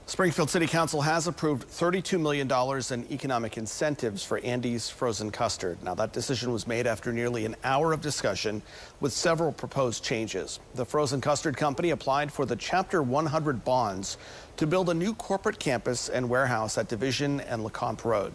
Springfield City Council has approved $32 million in economic incentives for Andy's Frozen Custard. Now, that decision was made after nearly an hour of discussion with several proposed changes. The Frozen Custard Company applied for the Chapter 100 bonds to build a new corporate campus and warehouse at Division and LeCompte Road.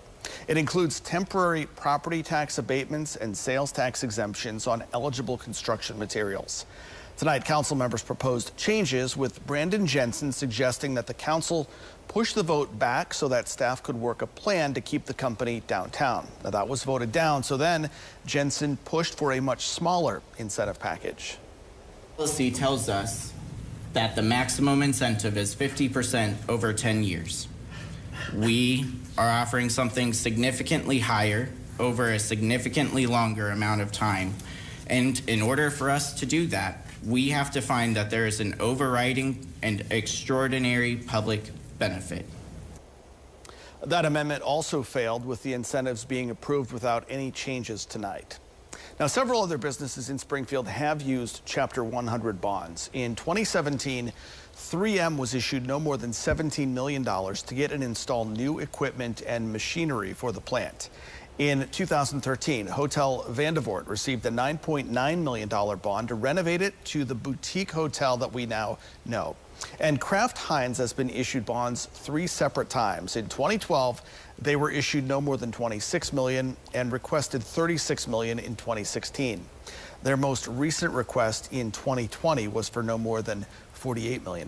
It includes temporary property tax abatements and sales tax exemptions on eligible construction materials. Tonight, council members proposed changes, with Brandon Jensen suggesting that the council push the vote back so that staff could work a plan to keep the company downtown. Now, that was voted down, so then Jensen pushed for a much smaller incentive package. Policy tells us that the maximum incentive is 50% over 10 years. We are offering something significantly higher over a significantly longer amount of time. And in order for us to do that, we have to find that there is an overriding and extraordinary public benefit. That amendment also failed, with the incentives being approved without any changes tonight. Now, several other businesses in Springfield have used Chapter 100 bonds. In 2017, 3M was issued no more than $17 million to get and install new equipment and machinery for the plant. In 2013, Hotel Vandevort received a $9.9 million bond to renovate it to the boutique hotel that we now know. And Kraft Heinz has been issued bonds 3 separate times. In 2012, they were issued no more than $26 million and requested $36 million in 2016. Their most recent request in 2020 was for no more than $48 million.